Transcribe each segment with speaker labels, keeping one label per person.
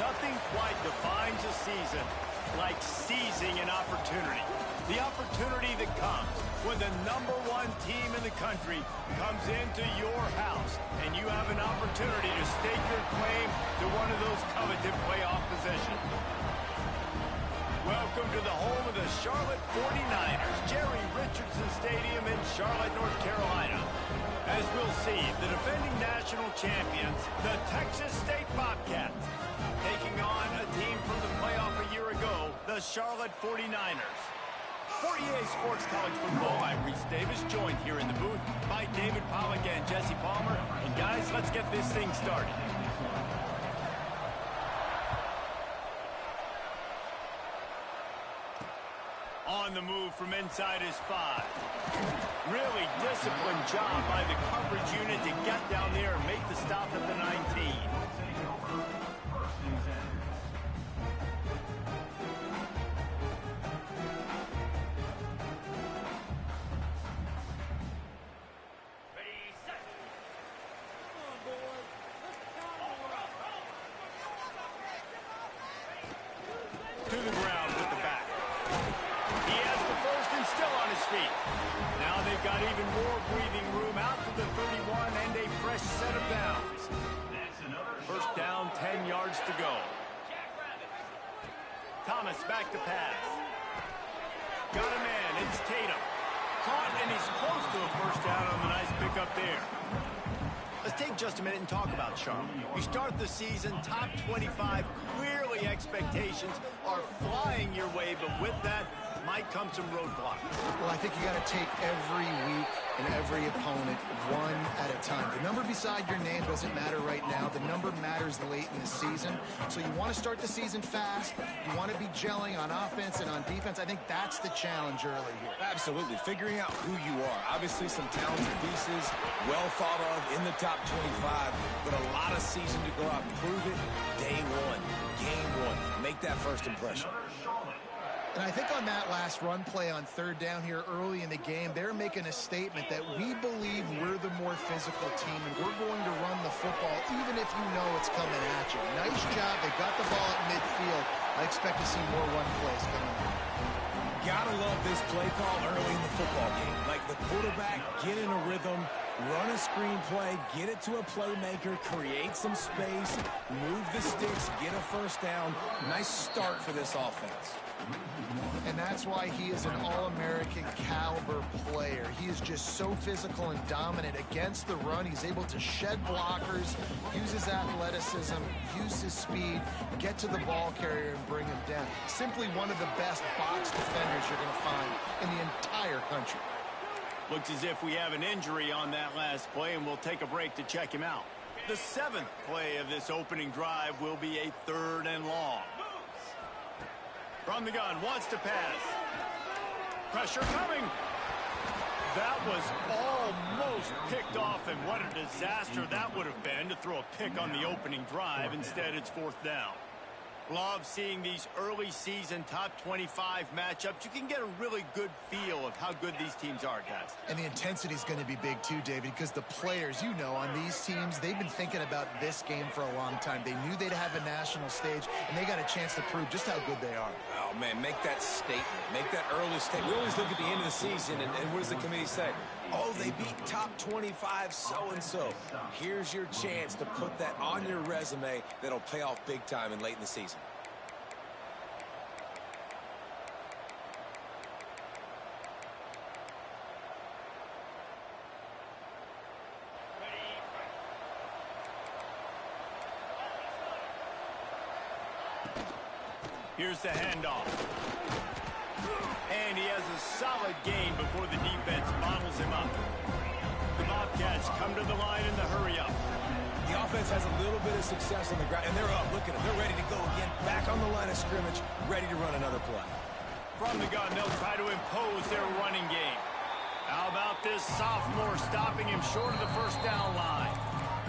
Speaker 1: Nothing quite defines a season like seizing an opportunity. The opportunity that comes when the #1 team in the country comes into your house and you have an opportunity to stake your claim to one of those coveted playoff positions. Welcome to the home of the Charlotte 49ers, Jerry Richardson Stadium in Charlotte, North Carolina. As we'll see, the defending national champions, the Texas State Bobcats, taking on a team from the playoff a year ago, the Charlotte 49ers. For EA Sports College Football, I'm Reese Davis, joined here in the booth by David Pollack and Jesse Palmer. And guys, let's get this thing started. On the move from inside his 5. Really disciplined job by the coverage unit to get down there and make the stop at the 19. To the ground with the back. He has the first and still on his feet. Now they've got even more breathing room out to the 31 and a fresh set of downs. First down, 10 yards to go. Thomas back to pass. Got a man, it's Tatum. Caught and he's close to a first down on the nice pickup there. Let's take just a minute and talk about Charlotte. You start the season top 25. Clearly expectations are flying your way, but with that might come some roadblocks.
Speaker 2: Well, I think you got to take every week and every opponent one at a time. The number beside your name doesn't matter right now. The number matters late in the season. So you want to start the season fast. You want to be gelling on offense and on defense. I think that's the challenge early here.
Speaker 3: Absolutely. Figuring out who you are. Obviously some talented pieces, well thought of in the top 25, but a lot of season to go out and prove it. Day one, game one. Make that first impression.
Speaker 2: And I think on that last run play on third down here early in the game, they're making a statement that we believe we're the more physical team and we're going to run the football even if you know it's coming at you. Nice job. They got the ball at midfield. I expect to see more run plays coming up.
Speaker 3: Gotta love this play call early in the football game. Like the quarterback, get in a rhythm, run a screen play, get it to a playmaker, create some space, move the sticks, get a first down. Nice start for this offense.
Speaker 2: And that's why he is an All-American caliber player. He is just so physical and dominant against the run. He's able to shed blockers, use his athleticism, use his speed, get to the ball carrier and bring him down. Simply one of the best box defenders you're going to find in the entire country.
Speaker 1: Looks as if we have an injury on that last play, and we'll take a break to check him out. The 7th play of this opening drive will be a 3rd and long. From the gun, wants to pass. Pressure coming. That was almost picked off, and what a disaster that would have been to throw a pick on the opening drive. Instead, it's 4th down. Love seeing these early season top 25 matchups. You can get a really good feel of how good these teams are, guys.
Speaker 2: And the intensity is going to be big too, David, because the players, you know, on these teams, they've been thinking about this game for a long time. They knew they'd have a national stage, and they got a chance to prove just how good they are.
Speaker 3: Oh, man, make that statement. Make that early statement. We always look at the end of the season, and what does the committee say? Oh, they beat top 25 so-and-so. Here's your chance to put that on your resume that'll pay off big time and late in the season.
Speaker 1: Here's the handoff. And he has a solid gain before the defense bottles him up. The Bobcats come to the line in the hurry up.
Speaker 3: The offense has a little bit of success on the ground, and they're up. Look at them. They're ready to go again. Back on the line of scrimmage, ready to run another play.
Speaker 1: From the gun, they'll try to impose their running game. How about this sophomore stopping him short of the first down line?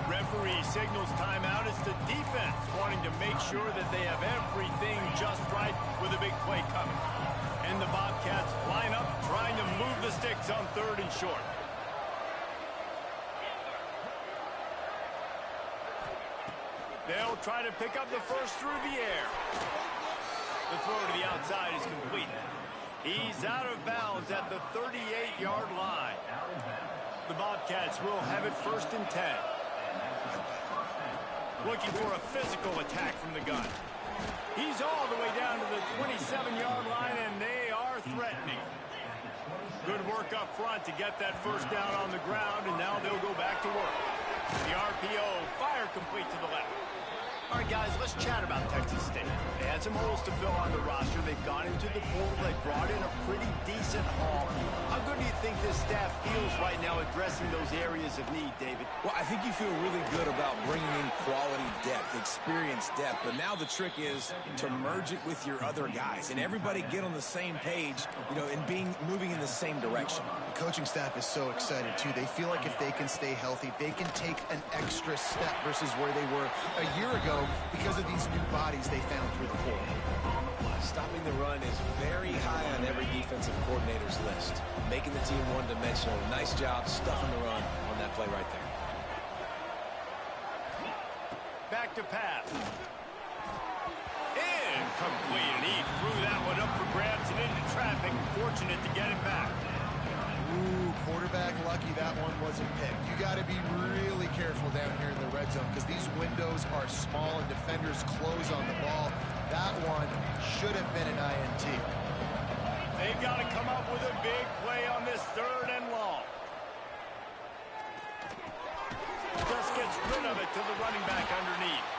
Speaker 1: Referee signals timeout. It's the defense wanting to make sure that they have everything just right with a big play coming. And the Bobcats line up, trying to move the sticks on 3rd and short. They'll try to pick up the first through the air. The throw to the outside is complete. He's out of bounds at the 38-yard line. The Bobcats will have it 1st and 10. Looking for a physical attack from the gun. He's all the way down to the 27-yard line, and they are threatening. Good work up front to get that first down on the ground, and now they'll go back to work. The RPO, fire complete to the left. All right, guys, let's chat about Texas State. They had some holes to fill on the roster. They've gone into the portal. They brought in a pretty decent haul. How good do you think this staff feels right now addressing those areas of need, David?
Speaker 3: Well, I think you feel really good about bringing in quality depth, experience depth. But now the trick is to merge it with your other guys and everybody get on the same page, and moving in the same direction.
Speaker 2: The coaching staff is so excited, too. They feel like if they can stay healthy, they can take an extra step versus where they were a year ago because of these new bodies they found through the portal.
Speaker 3: Stopping the run is very high on every defensive coordinator's list. Making the team one-dimensional. Nice job stuffing the run on that play right there.
Speaker 1: Back to pass. Incomplete, and he threw that one up for grabs and into traffic. Fortunate to get it back.
Speaker 2: Ooh, quarterback lucky that one wasn't picked. You got to be really careful down here in the red zone because these windows are small and defenders close on the ball. That one should have been an INT.
Speaker 1: They've got to come up with a big play on this 3rd and long. Just gets rid of it to the running back underneath.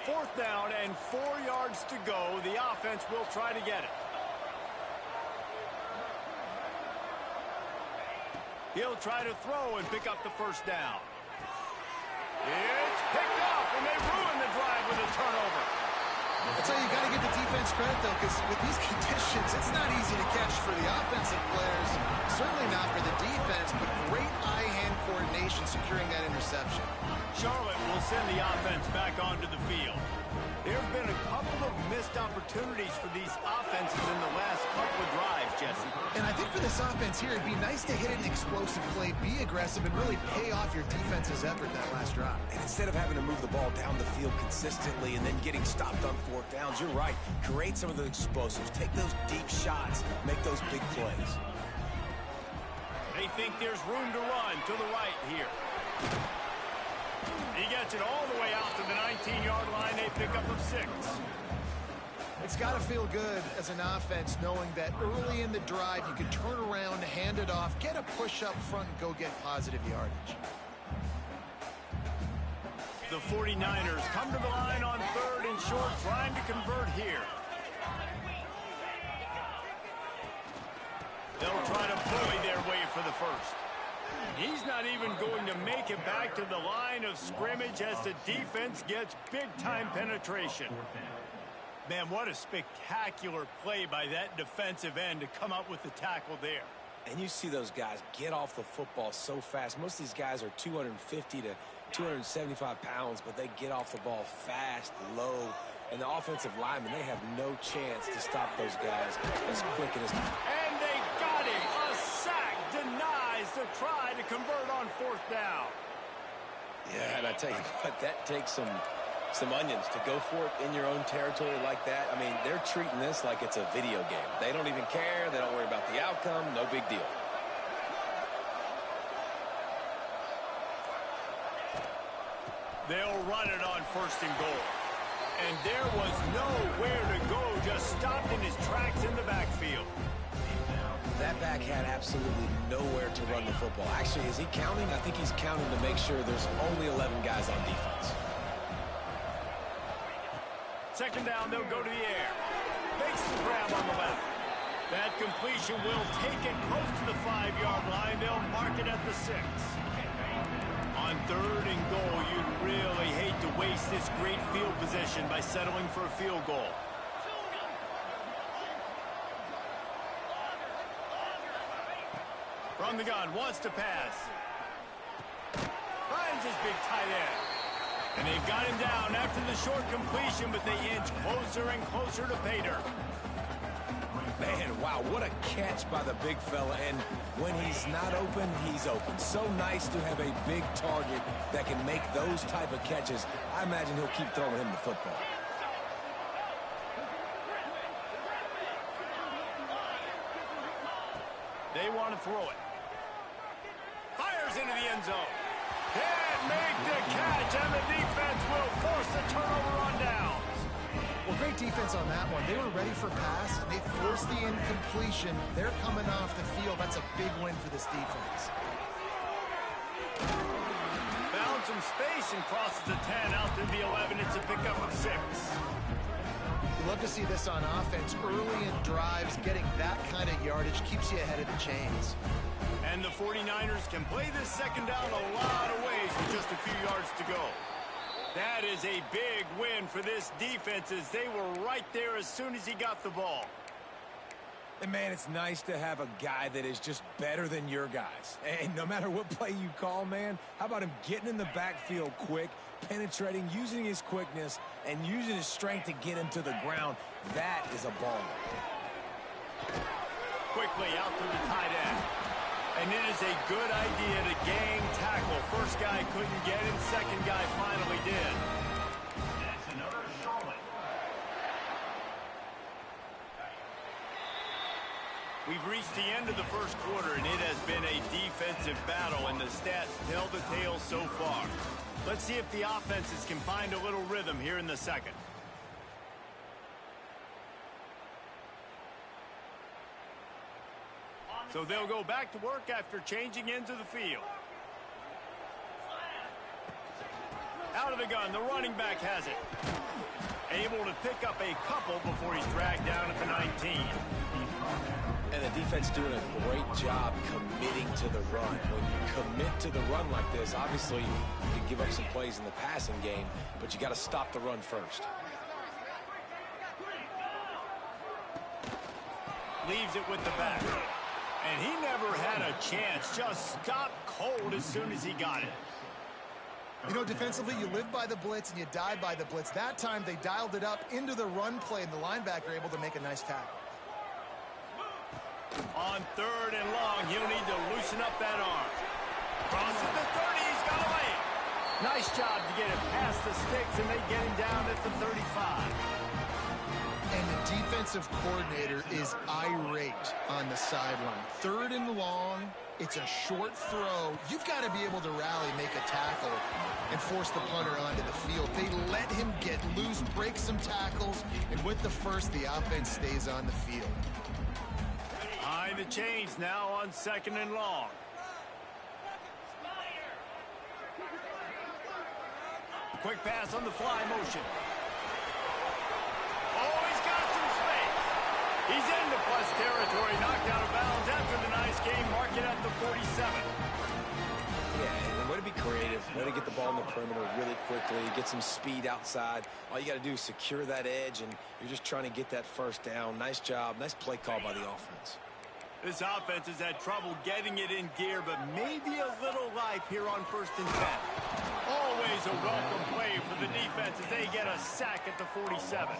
Speaker 1: Fourth down and 4 yards to go. The offense will try to get it. He'll try to throw and pick up the first down. It's picked off, and they ruin the drive with a turnover.
Speaker 2: That's how you got to give the defense credit, though, because with these conditions, it's not easy to catch for the offensive players. Certainly not for the defense, but great eye-hand coordination securing that interception.
Speaker 1: Charlotte will send the offense back onto the field. There have been a couple of missed opportunities for these offenses in the last couple of drives, Jesse.
Speaker 2: And I think for this offense here, it'd be nice to hit an explosive play, be aggressive, and really pay off your defense's effort that last drive.
Speaker 3: And instead of having to move the ball down the field consistently and then getting stopped on 4th downs, you're right. Create some of those explosives. Take those deep shots. Make those big plays.
Speaker 1: They think there's room to run to the right here. He gets it all the way out to the 19-yard line. They pick up of 6.
Speaker 2: It's got to feel good as an offense knowing that early in the drive you can turn around, hand it off, get a push up front, and go get positive yardage.
Speaker 1: The 49ers come to the line on 3rd and short, trying to convert here. They'll try to bully their way for the first. He's not even going to make it back to the line of scrimmage as the defense gets big-time penetration. Man, what a spectacular play by that defensive end to come up with the tackle there.
Speaker 3: And you see those guys get off the football so fast. Most of these guys are 250 to 275 pounds, but they get off the ball fast, low. And the offensive linemen, they have no chance to stop those guys as quick and as...
Speaker 1: And they got him. A sack denies the try to convert on 4th down.
Speaker 3: Yeah, and I tell you what, that takes some onions to go for it in your own territory like that. I mean, they're treating this like it's a video game. They don't even care. They don't worry about the outcome. No big deal.
Speaker 1: They'll run it on 1st and goal. And there was nowhere to go, just stopped in his tracks in the backfield.
Speaker 3: That back had absolutely nowhere to run the football. Actually, is he counting? I think he's counting to make sure there's only 11 guys on defense.
Speaker 1: 2nd down, they'll go to the air. Makes the grab on the left. That completion will take it close to the 5-yard line. They'll mark it at the 6. On 3rd and goal, you'd really hate to waste this great field position by settling for a field goal. From the gun, wants to pass. Finds his big tight end. And they've got him down after the short completion, but they inch closer and closer to pay dirt.
Speaker 3: Man, wow, what a catch by the big fella. And when he's not open, he's open. So nice to have a big target that can make those type of catches. I imagine he'll keep throwing him the football.
Speaker 1: They want to throw it. Fires into the end zone. Can't make the catch, and the defense will force the turnover on downs.
Speaker 2: Well, great defense on that one. They were ready for pass, and they forced the incompletion. They're coming off the field. That's a big win for this defense.
Speaker 1: Found some space and crosses the 10 out to the 11. It's a pickup of 6.
Speaker 2: You love to see this on offense. Early in drives, getting that kind of yardage keeps you ahead of the chains.
Speaker 1: And the 49ers can play this second down a lot of ways with just a few yards to go. That is a big win for this defense as they were right there as soon as he got the ball.
Speaker 3: And, man, it's nice to have a guy that is just better than your guys. And no matter what play you call, man, how about him getting in the backfield quick, penetrating, using his quickness, and using his strength to get him to the ground. That is a ball.
Speaker 1: Quickly out to the tight end. And it is a good idea to gang tackle. First guy couldn't get him, second guy finally did. That's another Charlotte. We've reached the end of the first quarter, and it has been a defensive battle, and the stats tell the tale so far. Let's see if the offenses can find a little rhythm here in the second. So they'll go back to work after changing into the field. Out of the gun, the running back has it. Able to pick up a couple before he's dragged down at the 19.
Speaker 3: And the defense doing a great job committing to the run. When you commit to the run like this, obviously you can give up some plays in the passing game, but you got to stop the run first.
Speaker 1: Leaves it with the back. And he never had a chance. Just stopped cold as soon as he got it.
Speaker 2: You know, defensively, you live by the blitz and you die by the blitz. That time, they dialed it up into the run play, and the linebacker able to make a nice tackle.
Speaker 1: On third and long, he'll need to loosen up that arm. Crosses the 30, he's got away. Nice job to get it past the sticks, and they get him down at the 35.
Speaker 2: And the defensive coordinator is irate on the sideline. Third and long, it's a short throw. You've got to be able to rally, make a tackle, and force the punter onto the field. They let him get loose, break some tackles, and with the first, the offense stays on the field.
Speaker 1: Behind the chains now on second and long. Quick pass on the fly motion. Oh, he's got some space. He's into plus territory, knocked out of bounds after the nice game, mark it at the 47.
Speaker 3: Yeah, and way to be creative, way to get the ball in the perimeter really quickly, get some speed outside. All you got to do is secure that edge, and you're just trying to get that first down. Nice job, nice play call by the offense.
Speaker 1: This offense has had trouble getting it in gear, but maybe a little life here on 1st and 10. Always a welcome play for the defense as they get a sack at the 47.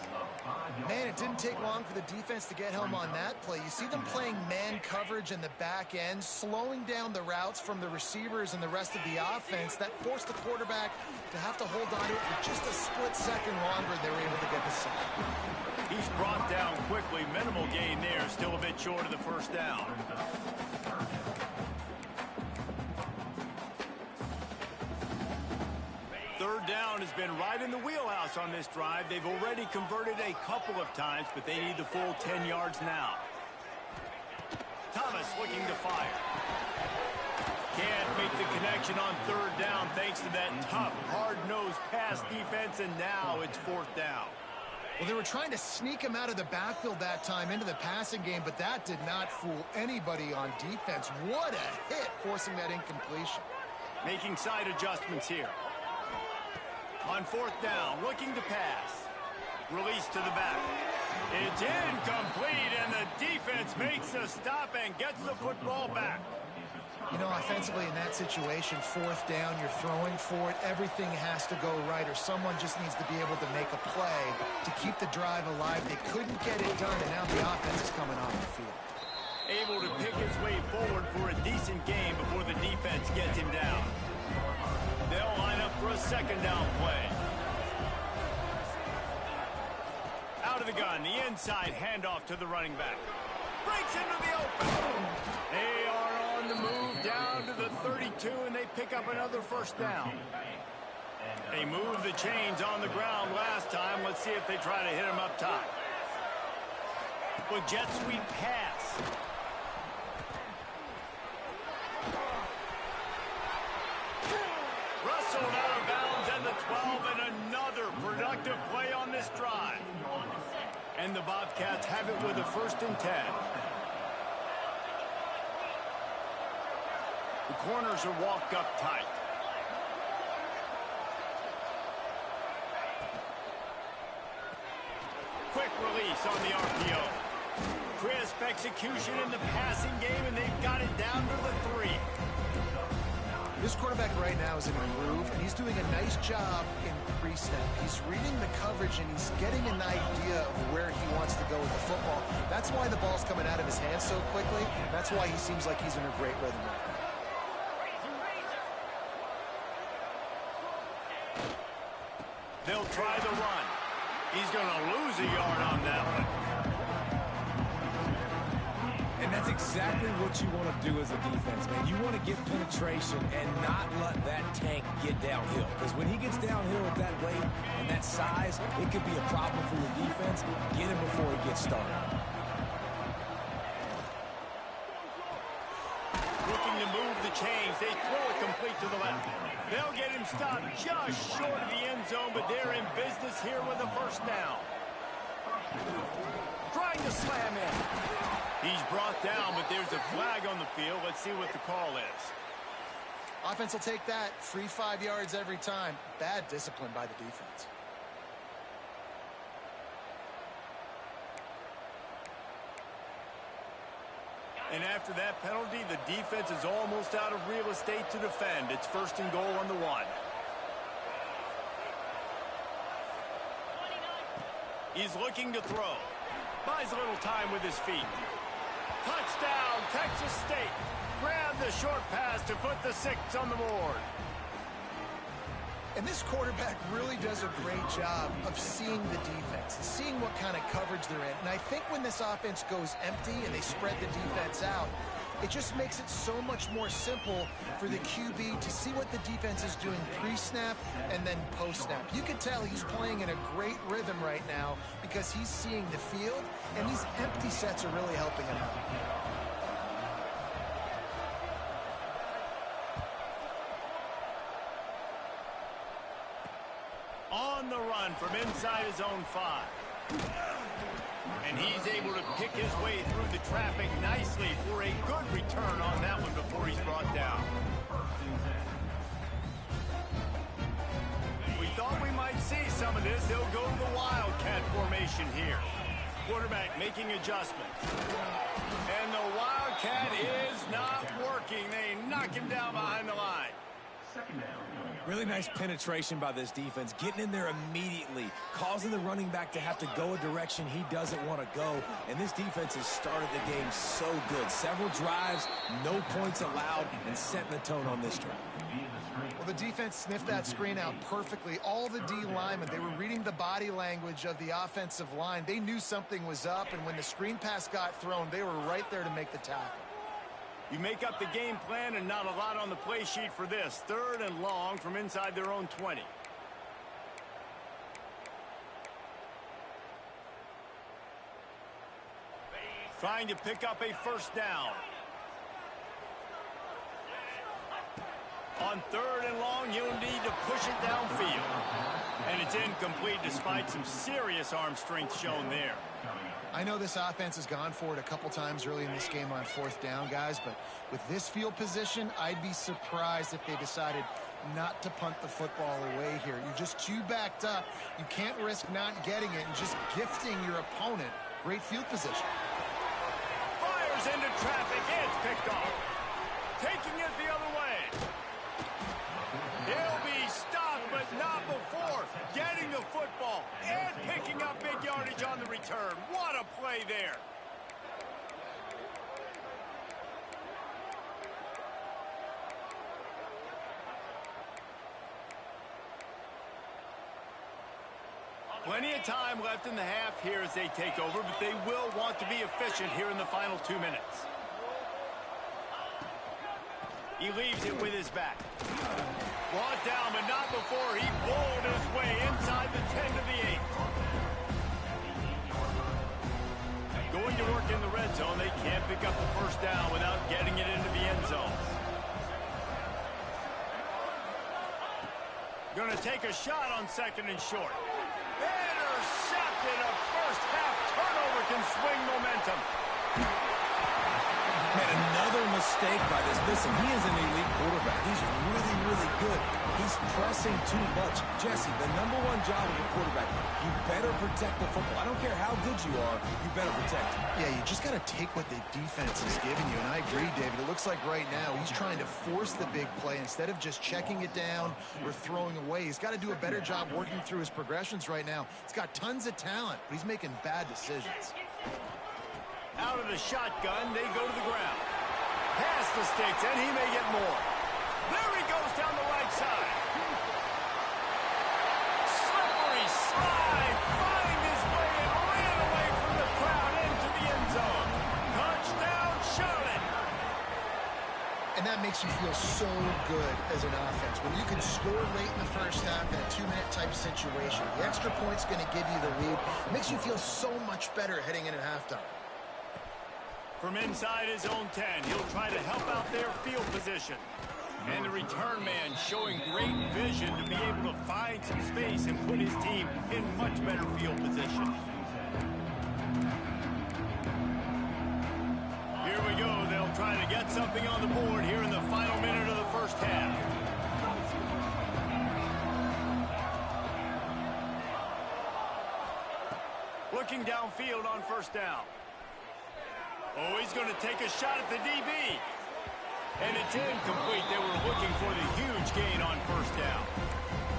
Speaker 2: Man, it didn't take long for the defense to get home on that play. You see them playing man coverage in the back end, slowing down the routes from the receivers and the rest of the offense. That forced the quarterback to have to hold on to it for just a split second longer. They were able to get the sack.
Speaker 1: He's brought down quickly. Minimal gain there. Still a bit short of the first down. Third down has been right in the wheelhouse on this drive. They've already converted a couple of times, but they need the full 10 yards now. Thomas looking to fire. Can't make the connection on third down thanks to that tough, hard-nosed pass defense, and now it's 4th down.
Speaker 2: Well, they were trying to sneak him out of the backfield that time into the passing game, but that did not fool anybody on defense. What a hit, forcing that incompletion.
Speaker 1: Making side adjustments here. On 4th down, looking to pass. Release to the back. It's incomplete, and the defense makes a stop and gets the football back.
Speaker 2: You know, offensively in that situation, 4th down, you're throwing for it. Everything has to go right, or someone just needs to be able to make a play to keep the drive alive. They couldn't get it done, and now the offense is coming off.
Speaker 1: for a decent game before the defense gets him down. They'll line up for a second down play. Out of the gun, the inside handoff to the running back. Breaks into the open. They are on the move down to the 32, and they pick up another first down. They moved the chains on the ground last time. Let's see if they try to hit him up top. With jet sweep pass. Wrestled out of bounds at the 12, and another productive play on this drive. And the Bobcats have it with a 1st and 10. The corners are walked up tight. Quick release on the RPO. Crisp execution in the passing game, and they've got it down to the 3.
Speaker 2: This quarterback right now is in a groove, and he's doing a nice job in pre-snap. He's reading the coverage, and he's getting an idea of where he wants to go with the football. That's why the ball's coming out of his hands so quickly. That's why he seems like he's in a great rhythm right now.
Speaker 1: They'll try the run. He's going to lose a yard on that one.
Speaker 3: And that's exactly what you want to do as a defense, man. You want to get penetration and not let that tank get downhill. Because when he gets downhill at that weight and that size, it could be a problem for your defense. Get him before he gets started.
Speaker 1: Looking to move the chains. They throw it complete to the left. They'll get him stopped just short of the end zone, but they're in business here with a 1st down. Trying to slam in. He's brought down, but there's a flag on the field. Let's see what the call is.
Speaker 2: Offense will take that. Free 5 yards every time. Bad discipline by the defense.
Speaker 1: And after that penalty, the defense is almost out of real estate to defend. It's 1st and goal on the 1. He's looking to throw. Buys a little time with his feet. Touchdown, Texas State. Grab the short pass to put the 6 on the board.
Speaker 2: And this quarterback really does a great job of seeing the defense, seeing what kind of coverage they're in. And I think when this offense goes empty and they spread the defense out, it just makes it so much more simple for the QB to see what the defense is doing pre-snap and then post-snap. You can tell he's playing in a great rhythm right now because he's seeing the field, and these empty sets are really helping him out.
Speaker 1: On the run from inside his own 5. And he's able to pick his way through the traffic nicely for a good return on that one before he's brought down. We thought we might see some of this. They'll go to the Wildcat formation here. Quarterback making adjustments. And the Wildcat is not working. They knock him down behind the line.
Speaker 4: Second down.
Speaker 3: Really nice penetration by this defense, getting in there immediately, causing the running back to have to go a direction he doesn't want to go. And this defense has started the game so good. Several drives, no points allowed, and setting the tone on this drive.
Speaker 2: Well, the defense sniffed that screen out perfectly. All the D linemen, they were reading the body language of the offensive line. They knew something was up, and when the screen pass got thrown, they were right there to make the tackle.
Speaker 1: You make up the game plan and not a lot on the play sheet for this. 3rd and long from inside their own 20. Trying to pick up a 1st down. On 3rd and long, you'll need to push it downfield. And it's incomplete despite some serious arm strength shown there.
Speaker 2: I know this offense has gone for it a couple times early in this game on 4th down, guys, but with this field position, I'd be surprised if they decided not to punt the football away here. You're just too backed up. You can't risk not getting it and just gifting your opponent great field position.
Speaker 1: Fires into traffic. It's picked off. Taking it the other way. He'll be stopped, but not before getting the football and picking up big yardage on the return. What a play there. Plenty of time left in the half here as they take over, but they will want to be efficient here in the final 2 minutes. He leaves it with his back. Brought down, but not before he bowled his way inside the 10 to the 8. Going to work in the red zone, they can't pick up the first down without getting it into the end zone. Going to take a shot on 2nd and short. Intercepted. A first half turnover can swing momentum.
Speaker 3: Made another mistake by this. Listen, he is an elite quarterback. He's really, really good. He's pressing too much. Jesse, the #1 job of a quarterback, you better protect the football. I don't care how good you are, you better protect it.
Speaker 2: Yeah, you just got to take what the defense is giving you. And I agree, David. It looks like right now he's trying to force the big play instead of just checking it down or throwing away. He's got to do a better job working through his progressions right now. He's got tons of talent, but he's making bad decisions.
Speaker 1: Out of the shotgun, they go to the ground. Past the sticks, and he may get more. There he goes down the right side. Slippery slide, find his way and ran away from the crowd into the end zone. Touchdown, Charlotte.
Speaker 2: And that makes you feel so good as an offense. When you can score late in the first half in a 2-minute type situation, the extra point's going to give you the lead. It makes you feel so much better heading into halftime.
Speaker 1: From inside his own 10, he'll try to help out their field position. And the return man showing great vision to be able to find some space and put his team in much better field position. Here we go. They'll try to get something on the board here in the final minute of the first half. Looking downfield on first down. Oh, he's going to take a shot at the DB. And it's incomplete. They were looking for the huge gain on first down.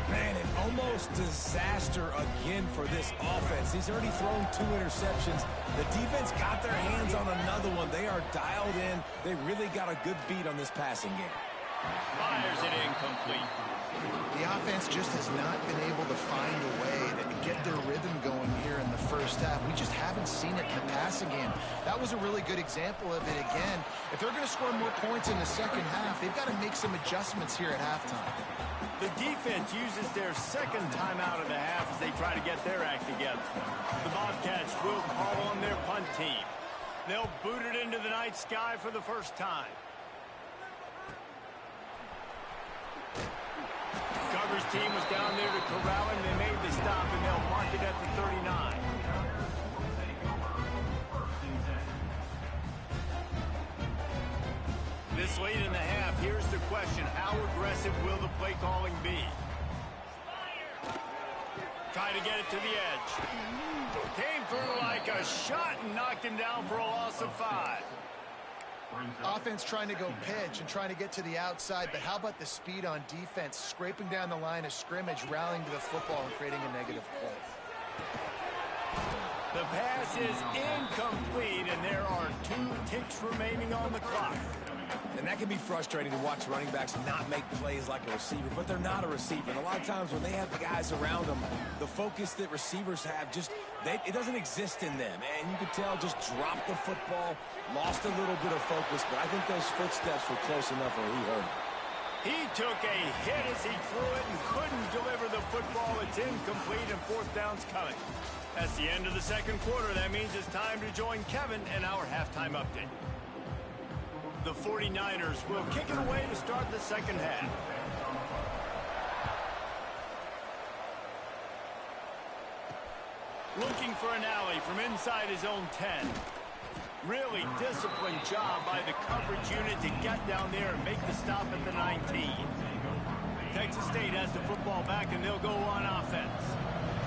Speaker 3: Man, an almost disaster again for this offense. He's already thrown 2 interceptions. The defense got their hands on another one. They are dialed in. They really got a good beat on this passing game.
Speaker 1: Fires it incomplete.
Speaker 2: The offense just has not been able to find a way to get their rhythm going here in the first half. We just haven't seen it in the passing game. That was a really good example of it again. If they're going to score more points in the second half, they've got to make some adjustments here at halftime.
Speaker 1: The defense uses their second timeout of the half as they try to get their act together. The Bobcats will call on their punt team. They'll boot it into the night sky for the first time. Cover's team was down there to corral him. They made the stop, and they'll mark it at the 39. This late in the half, here's the question. How aggressive will the play calling be? Try to get it to the edge. Came through like a shot and knocked him down for a loss of 5.
Speaker 2: Offense trying to go pitch and trying to get to the outside, but how about the speed on defense, scraping down the line of scrimmage, rallying to the football and creating a negative play.
Speaker 1: The pass is incomplete, and there are 2 ticks remaining on the clock.
Speaker 3: And that can be frustrating to watch running backs not make plays like a receiver, but they're not a receiver. And a lot of times when they have the guys around them, the focus that receivers have it doesn't exist in them. And you could tell just dropped the football, lost a little bit of focus, but I think those footsteps were close enough where he heard it.
Speaker 1: He took a hit as he threw it and couldn't deliver the football. It's incomplete and 4th down's coming. That's the end of the second quarter. That means it's time to join Kevin in our halftime update. The 49ers will kick it away to start the second half. Looking for an alley from inside his own 10. Really disciplined job by the coverage unit to get down there and make the stop at the 19. Texas State has the football back, and they'll go on offense.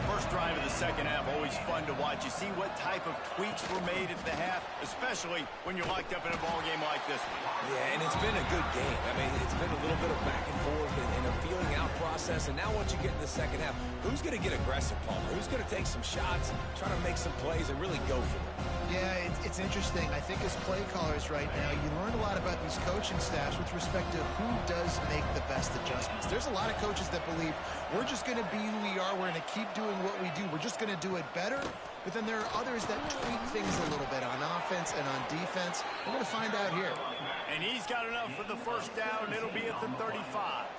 Speaker 1: First drive of the second half, always fun to watch. You see what type of tweaks were made at the half, especially when you're locked up in a ball game like this one.
Speaker 3: Yeah, and it's been a good game. I mean, it's been a little bit of back and forth and a feeling out process. And now once you get in the second half, who's going to get aggressive, Palmer? Who's going to take some shots, try to make some plays, and really go for it?
Speaker 2: Yeah, it's it's interesting. I think as play callers right now, you learn a lot about these coaching staffs with respect to who does make the best adjustments. There's a lot of coaches that believe we're just going to be who we are. We're going to keep doing what we do. We're just going to do it better. But then there are others that tweak things a little bit on offense and on defense. We're going to find out here.
Speaker 1: And he's got enough for the first down. It'll be at the 35.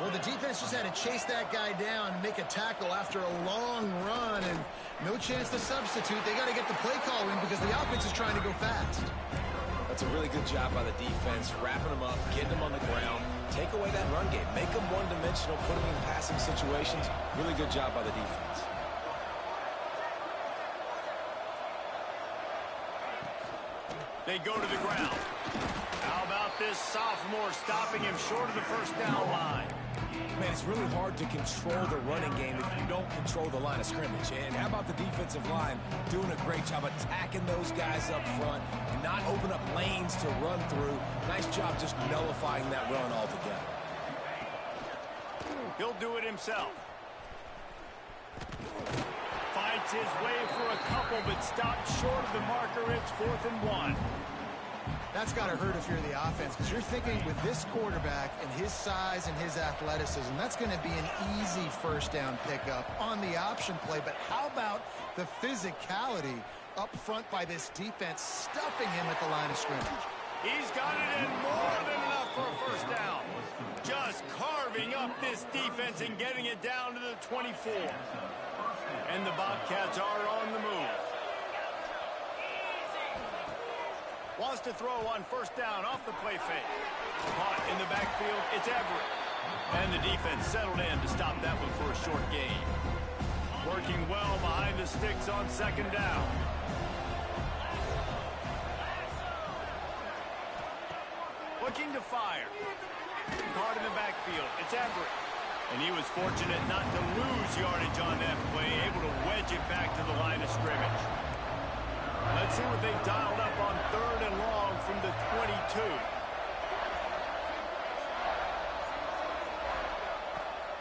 Speaker 2: Well, the defense just had to chase that guy down and make a tackle after a long run, and no chance to substitute. They got to get the play call in because the offense is trying to go fast.
Speaker 3: That's a really good job by the defense, wrapping them up, getting them on the ground, take away that run game, make them one-dimensional, put them in passing situations. Really good job by the defense.
Speaker 1: They go to the ground. How about this sophomore stopping him short of the first down line?
Speaker 3: Man, it's really hard to control the running game if you don't control the line of scrimmage. And how about the defensive line doing a great job attacking those guys up front and not open up lanes to run through. Nice job just nullifying that run altogether.
Speaker 1: He'll do it himself. Fights his way for a couple, but stopped short of the marker. It's 4th and 1.
Speaker 2: That's got to hurt if you're the offense, because you're thinking with this quarterback and his size and his athleticism, that's going to be an easy first down pickup on the option play. But how about the physicality up front by this defense, stuffing him at the line of scrimmage?
Speaker 1: He's got it in more than enough for a first down. Just carving up this defense and getting it down to the 24. And the Bobcats are on the move. Wants to throw on first down off the play fake. Caught in the backfield, it's Everett. And the defense settled in to stop that one for a short gain. Working well behind the sticks on second down. Looking to fire. Caught in the backfield, it's Everett. And he was fortunate not to lose yardage on that play, able to wedge it back to the line of scrimmage. Let's see what they've dialed up on 3rd and long from the 22.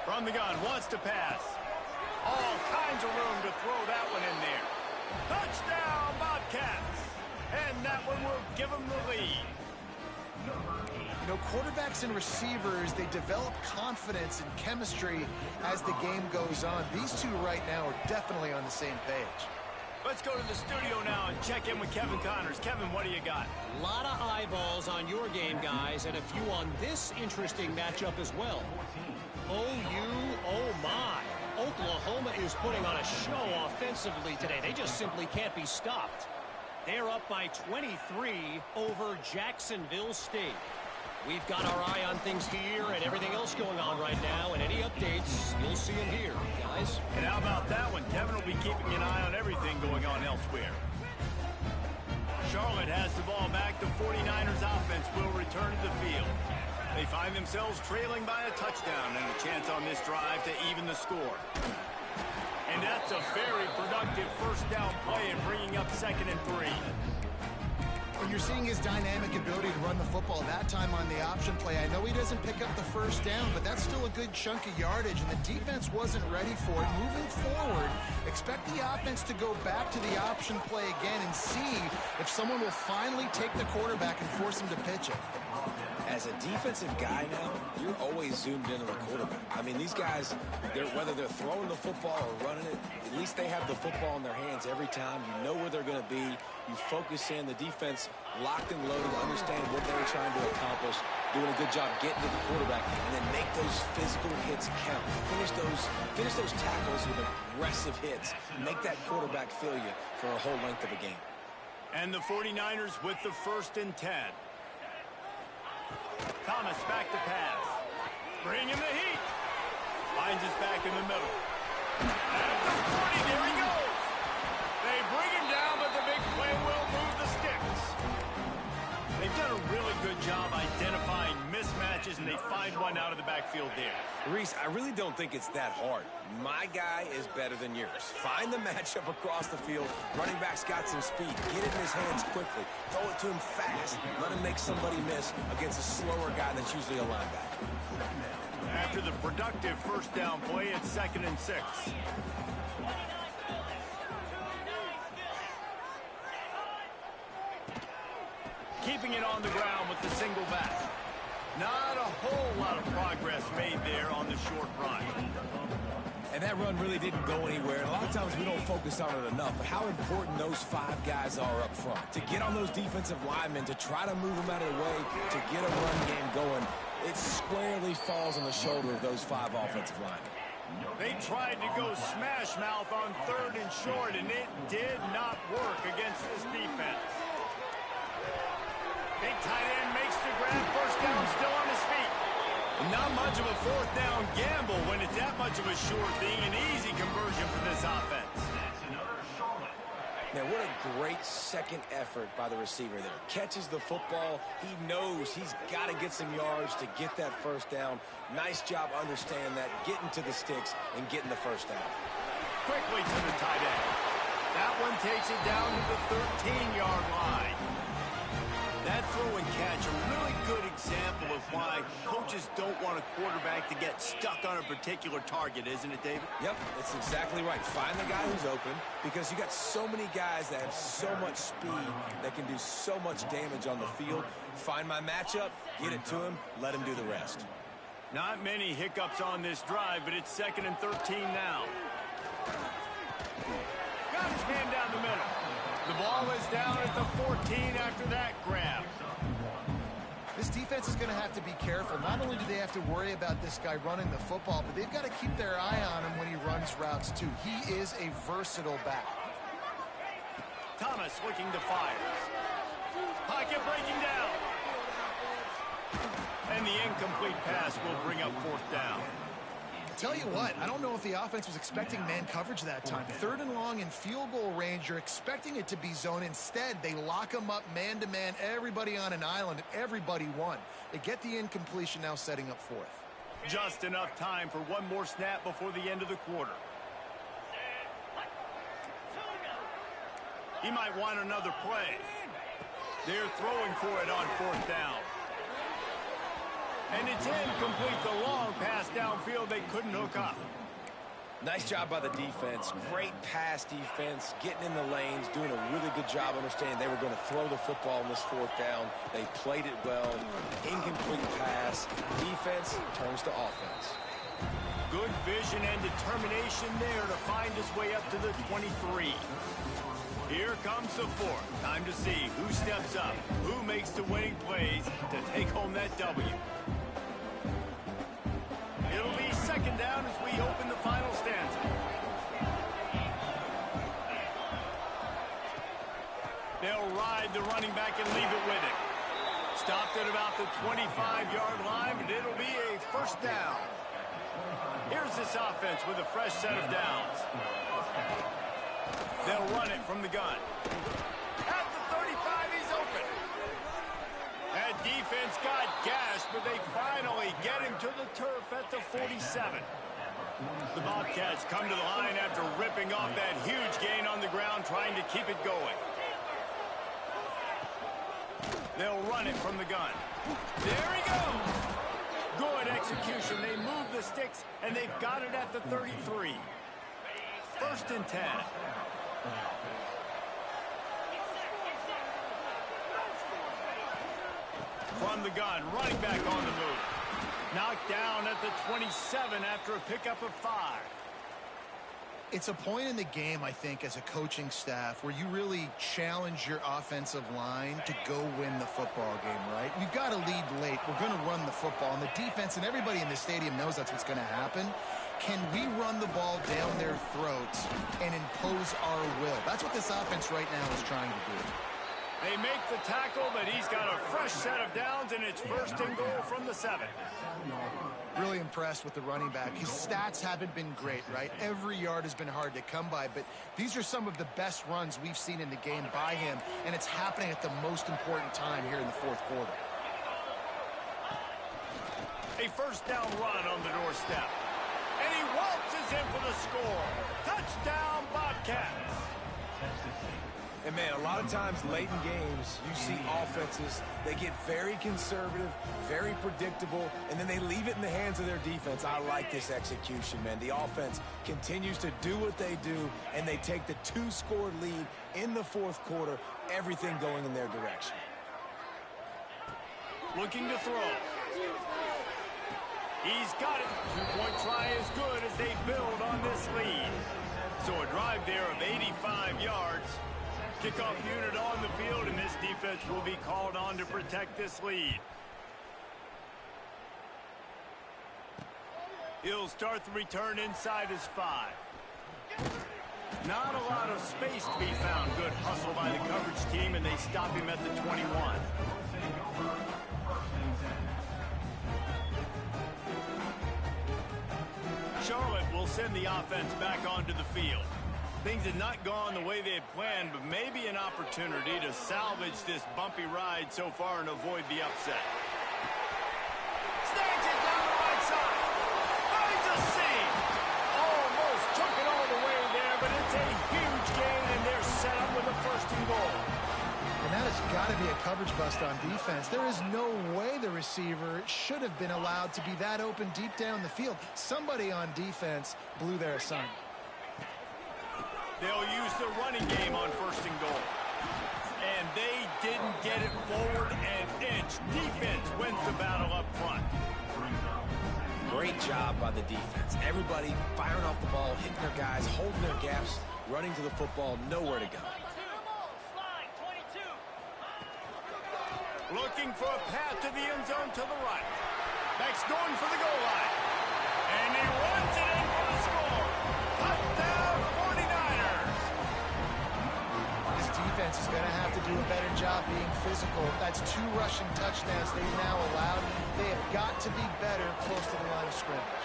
Speaker 1: From the gun, wants to pass. All kinds of room to throw that one in there. Touchdown, Bobcats! And that one will give them the lead.
Speaker 2: You know, quarterbacks and receivers, they develop confidence and chemistry as the game goes on. These two right now are definitely on the same page.
Speaker 1: Let's go to the studio now and check in with Kevin Connors. Kevin, what do you got?
Speaker 4: A lot of eyeballs on your game, guys, and a few on this interesting matchup as well. Oh my. Oklahoma is putting on a show offensively today. They just simply can't be stopped. They're up by 23 over Jacksonville State. We've got our eye on things here and everything else going on right now, and any updates, you'll see them here, guys.
Speaker 1: And how about that one? Kevin will be keeping an eye on everything going on elsewhere. Charlotte has the ball back. The 49ers offense will return to the field. They find themselves trailing by a touchdown and a chance on this drive to even the score. And that's a very productive first down play and bringing up 2nd and 3.
Speaker 2: Well, you're seeing his dynamic ability to run the football that time on the option play. I know he doesn't pick up the first down, but that's still a good chunk of yardage, and the defense wasn't ready for it. Moving forward, expect the offense to go back to the option play again and see if someone will finally take the quarterback and force him to pitch it.
Speaker 3: As a defensive guy now, you're always zoomed into the quarterback. I mean, these guys, whether they're throwing the football or running it, at least they have the football in their hands every time. You know where they're going to be. You focus in. The defense locked and loaded, understand what they're trying to accomplish, doing a good job getting to the quarterback, and then make those physical hits count. Finish those tackles with aggressive hits. Make that quarterback feel you for a whole length of a game.
Speaker 1: And the 49ers with the 1st and 10. Thomas back to pass. Bring in the heat. Finds us back in the middle. At the 40, there he goes. They bring him down, but the big play will move the sticks. They've done a really good job identifying mismatches, and they find one out of the backfield there.
Speaker 3: Reese, I really don't think it's that hard. My guy is better than yours. Find the matchup across the field. Running back's got some speed. Get it in his hands quickly. Throw it to him fast. Let him make somebody miss against a slower guy that's usually a linebacker.
Speaker 1: After the productive first down play, it's 2nd and 6. keeping it on the ground with the single back. Not a whole lot of progress made there on the short run.
Speaker 3: And that run really didn't go anywhere. And a lot of times we don't focus on it enough, but how important those 5 guys are up front. To get on those defensive linemen, to try to move them out of the way, to get a run game going, it squarely falls on the shoulder of those 5 offensive linemen.
Speaker 1: They tried to go smash mouth on 3rd and short, and it did not work against this defense. Big tight end makes the grab, first down, still on his feet. Not much of a 4th down gamble when it's that much of a sure thing, an easy conversion for this offense.
Speaker 3: Man, what a great second effort by the receiver there. Catches the football. He knows he's got to get some yards to get that first down. Nice job understanding that, getting to the sticks and getting the first down.
Speaker 1: Quickly to the tight end. That one takes it down to the 13-yard line. That throw and catch, a really good example of why coaches don't want a quarterback to get stuck on a particular target, isn't it, David?
Speaker 3: Yep, it's exactly right. Find the guy who's open, because you got so many guys that have so much speed that can do so much damage on the field. Find my matchup, get it to him, let him do the rest.
Speaker 1: Not many hiccups on this drive, but it's 2nd and 13 now. Got his man down the middle. The ball is down at the 14 after that grab.
Speaker 2: This defense is going to have to be careful. Not only do they have to worry about this guy running the football, but they've got to keep their eye on him when he runs routes too. He is a versatile back.
Speaker 1: Thomas looking to fire. Pocket breaking down. And the incomplete pass will bring up 4th down.
Speaker 2: Tell you what, I don't know if the offense was expecting man coverage that time. 3rd and long in field goal range, you're expecting it to be zone. Instead, they lock them up man-to-man, everybody on an island, and everybody won. They get the incompletion, now setting up 4th.
Speaker 1: Just enough time for one more snap before the end of the quarter. He might want another play. They're throwing for it on 4th down. And it's incomplete. The long pass downfield, they couldn't hook up.
Speaker 3: Nice job by the defense. Great pass defense, getting in the lanes, doing a really good job understanding they were going to throw the football on this 4th down. They played it well. Incomplete pass. Defense turns to offense.
Speaker 1: Good vision and determination there to find his way up to the 23. Here comes the 4th. Time to see who steps up, who makes the winning plays to take home that W. It'll be 2nd down as we open the final stanza. They'll ride the running back and leave it with it. Stopped at about the 25-yard line, but it'll be a 1st down. Here's this offense with a fresh set of downs. They'll run it from the gun. At the 35, he's open. That defense got gashed, but they finally get him to the turf at the 47. The Bobcats come to the line after ripping off that huge gain on the ground, trying to keep it going. They'll run it from the gun. There he goes. Good execution. They move the sticks, and they've got it at the 33. 1st and 10. From the gun, running back on the move. Knocked down at the 27 after a pickup of 5.
Speaker 2: It's a point in the game, I think, as a coaching staff where you really challenge your offensive line to go win the football game, right? We've got to lead late. We're going to run the football. And the defense and everybody in the stadium knows that's what's going to happen. Can we run the ball down their throats and impose our will? That's what this offense right now is trying to do.
Speaker 1: They make the tackle, but he's got a fresh set of downs, and it's 1st and goal from the 7.
Speaker 2: Really impressed with the running back. His stats haven't been great, right? Every yard has been hard to come by, but these are some of the best runs we've seen in the game by him, and it's happening at the most important time here in the 4th quarter.
Speaker 1: A 1st down run on the doorstep. And he waltzes in for the score. Touchdown, Bobcats.
Speaker 3: And, man, a lot of times late in games, you see offenses, they get very conservative, very predictable, and then they leave it in the hands of their defense. I like this execution, man. The offense continues to do what they do, and they take the 2-score lead in the 4th quarter, everything going in their direction.
Speaker 1: Looking to throw. He's got it. Two-point try is good as they build on this lead. So a drive there of 85 yards. Kickoff unit on the field, and this defense will be called on to protect this lead. He'll start the return inside his 5. Not a lot of space to be found. Good hustle by the coverage team, and they stop him at the 21. Charlotte will send the offense back onto the field. Things had not gone the way they had planned, but maybe an opportunity to salvage this bumpy ride so far and avoid the upset. Snags it down the right side. Finds a seam. Almost took it all the way there, but it's a huge gain, and they're set up with a 1st and goal.
Speaker 2: And that has got to be a coverage bust on defense. There is no way the receiver should have been allowed to be that open deep down the field. Somebody on defense blew their assignment.
Speaker 1: They'll use the running game on 1st and goal. And they didn't get it forward an inch. Defense wins the battle up front.
Speaker 3: Great job by the defense. Everybody firing off the ball, hitting their guys, holding their gaps, running to the football, nowhere to go.
Speaker 1: Looking for a path to the end zone to the right. Max going for the goal line. And he runs it in for the score. Touchdown 49ers.
Speaker 2: This defense is going to have to do a better job being physical. That's 2 rushing touchdowns they've now allowed. They have got to be better close to the line of scrimmage.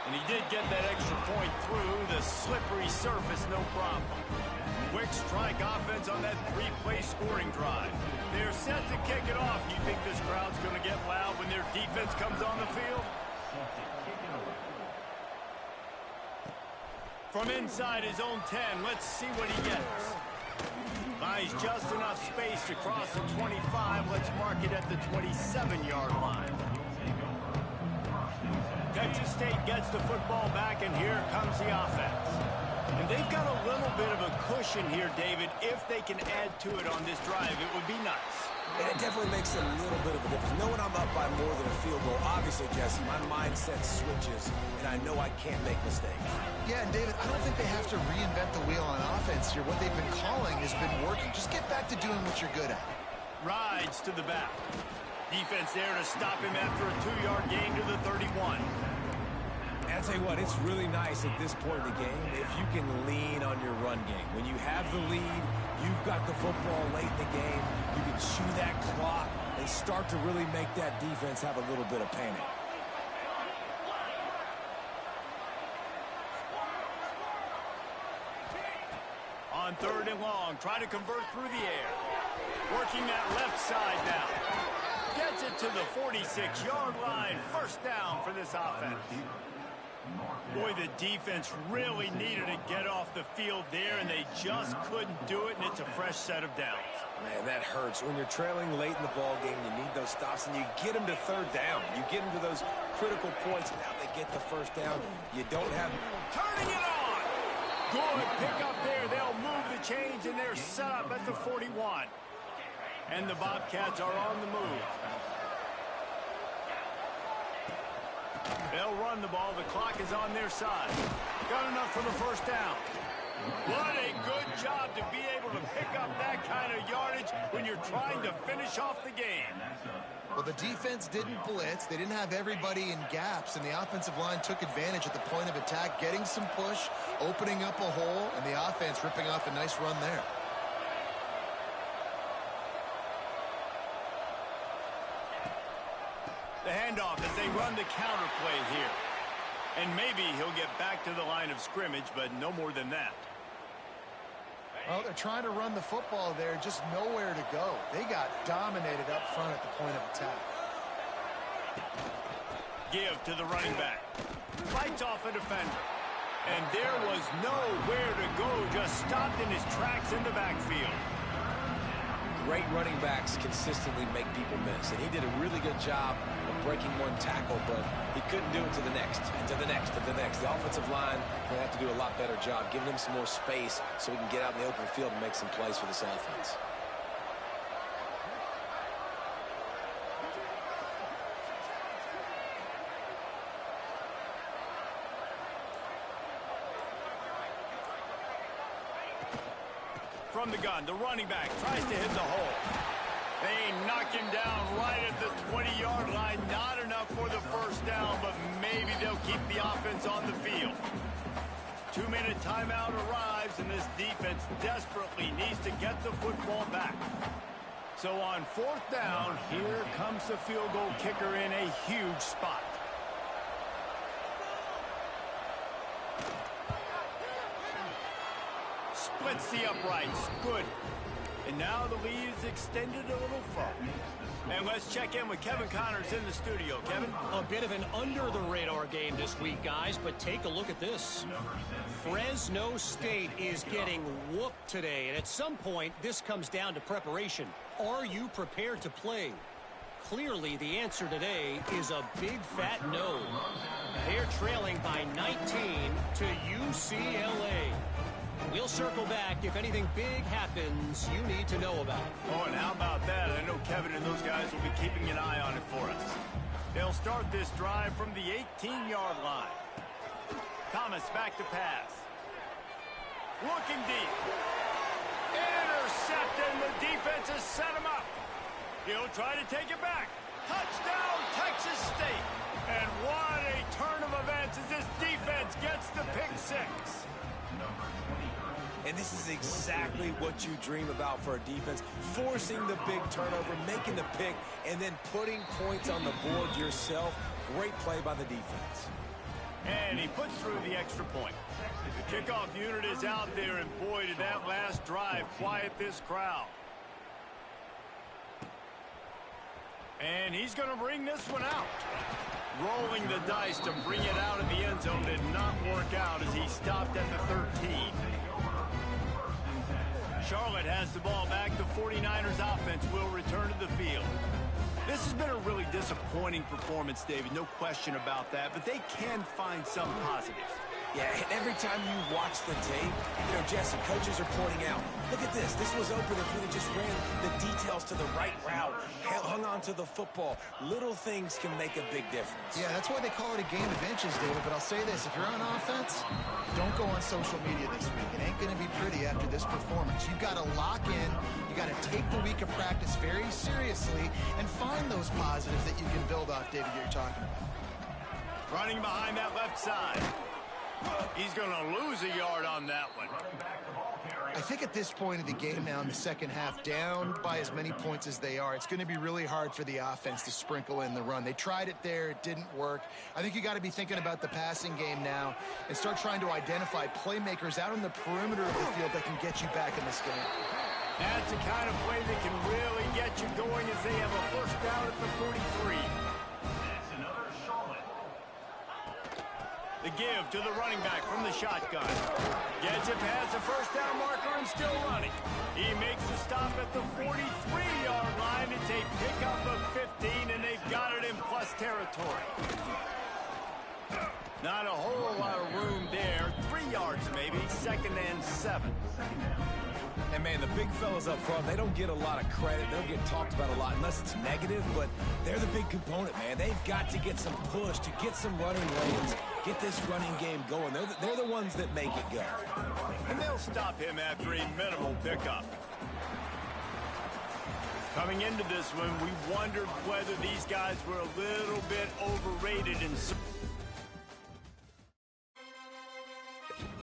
Speaker 1: And he did get that extra point through the slippery surface, no problem. Quick strike offense on that 3-play scoring drive. They're set to kick it off. You think this crowd's going to get loud when their defense comes on the field? From inside his own 10, let's see what he gets. Buys just enough space to cross the 25. Let's mark it at the 27-yard line. Texas State gets the football back, and here comes the offense. And they've got a little bit of a cushion here, David. If they can add to it on this drive, it would be nice.
Speaker 3: And it definitely makes a little bit of a difference. Knowing I'm up by more than a field goal, obviously, Jesse, my mindset switches, and I know I can't make mistakes.
Speaker 2: Yeah, and David, I don't think they have to reinvent the wheel on offense here. What they've been calling has been working. Just get back to doing what you're good at.
Speaker 1: Rides to the back. Defense there to stop him after a 2-yard gain to the 31.
Speaker 3: And I'll tell you what, it's really nice at this point of the game if you can lean on your run game. When you have the lead, you've got the football late in the game, you can chew that clock and start to really make that defense have a little bit of panic.
Speaker 1: On 3rd and long, try to convert through the air. Working that left side now. Gets it to the 46-yard line. 1st down for this offense. Boy, the defense really needed to get off the field there, and they just couldn't do it, and it's a fresh set of downs.
Speaker 3: Man, that hurts. When you're trailing late in the ball game, you need those stops, and you get them to 3rd down. You get them to those critical points, and now they get the 1st down. You don't have...
Speaker 1: Turning it on! Good pick up there. They'll move the chains, and they're set up at the 41. And the Bobcats are on the move. They'll run the ball. The clock is on their side. Got enough for the 1st down. What a good job to be able to pick up that kind of yardage when you're trying to finish off the game.
Speaker 2: Well, the defense didn't blitz. They didn't have everybody in gaps, and the offensive line took advantage at the point of attack, getting some push, opening up a hole, and the offense ripping off a nice run there.
Speaker 1: The handoff as they run the counter play here. And maybe he'll get back to the line of scrimmage, but no more than that.
Speaker 2: Well, they're trying to run the football there, just nowhere to go. They got dominated up front at the point of attack.
Speaker 1: Give to the running back. Fights off a defender. And there was nowhere to go, just stopped in his tracks in the backfield.
Speaker 3: Great running backs consistently make people miss, and he did a really good job of breaking one tackle, but he couldn't do it to the next, and to the next, and to the next. The offensive line will have to do a lot better job, giving him some more space so he can get out in the open field and make some plays for this offense.
Speaker 1: from the gun. The running back tries to hit the hole. They knock him down right at the 20-yard line. Not enough for the first down, but maybe they'll keep the offense on the field. 2-minute timeout arrives, and this defense desperately needs to get the football back. So on fourth down, here comes the field goal kicker in a huge spot. Splits the uprights. Good. And now the lead is extended a little further. And let's check in with Kevin Connors in the studio. Kevin?
Speaker 4: A bit of an under-the-radar game this week, guys, but take a look at this. Fresno State is getting whooped today, and at some point, this comes down to preparation. Are you prepared to play? Clearly, the answer today is a big fat no. They're trailing by 19 to UCLA. We'll circle back if anything big happens you need to know about.
Speaker 1: Oh, and how about that? I know Kevin and those guys will be keeping an eye on it for us. They'll start this drive from the 18-yard line. Thomas back to pass. Looking deep. Intercepted. The defense has set him up. He'll try to take it back. Touchdown, Texas State. And what a turn of events as this defense gets the pick six.
Speaker 3: And this is exactly what you dream about for a defense. Forcing the big turnover, making the pick, and then putting points on the board yourself. Great play by the defense.
Speaker 1: And he puts through the extra point. The kickoff unit is out there, and boy, did that last drive quiet this crowd. And he's going to bring this one out. Rolling the dice to bring it out of the end zone did not work out as he stopped at the 13. Charlotte has the ball back. The 49ers offense will return to the field. This has been a really disappointing performance, David. No question about that, but they can find some positives.
Speaker 3: Yeah, and every time you watch the tape, Jesse, coaches are pointing out, look at this. This was open if we just ran the details to the right route, hung on to the football. Little things can make a big difference.
Speaker 2: Yeah, that's why they call it a game of inches, David. But I'll say this, if you're on offense, don't go on social media this week. It ain't going to be pretty after this performance. You've got to lock in. You got to take the week of practice very seriously and find those positives that you can build off, David, you're talking about.
Speaker 1: Running behind that left side. He's going to lose a yard on that one.
Speaker 2: I think at this point of the game now in the second half, down by as many points as they are, it's going to be really hard for the offense to sprinkle in the run. They tried it there. It didn't work. I think you got to be thinking about the passing game now and start trying to identify playmakers out on the perimeter of the field that can get you back in this game.
Speaker 1: That's the kind of play that can really get you going as they have a first down at the 43. The give to the running back from the shotgun. Gets it past the first down marker and still running. He makes the stop at the 43-yard line. It's a pickup of 15, and they've got it in plus territory. Not a whole lot of room there. 3 yards maybe, 2nd and 7.
Speaker 3: And, man, the big fellas up front, they don't get a lot of credit. They don't get talked about a lot unless it's negative, but they're the big component, man. They've got to get some push, to get some running lanes, get this running game going. They're the ones that make it go.
Speaker 1: And they'll stop him after a minimal pickup. Coming into this one, we wondered whether these guys were a little bit overrated in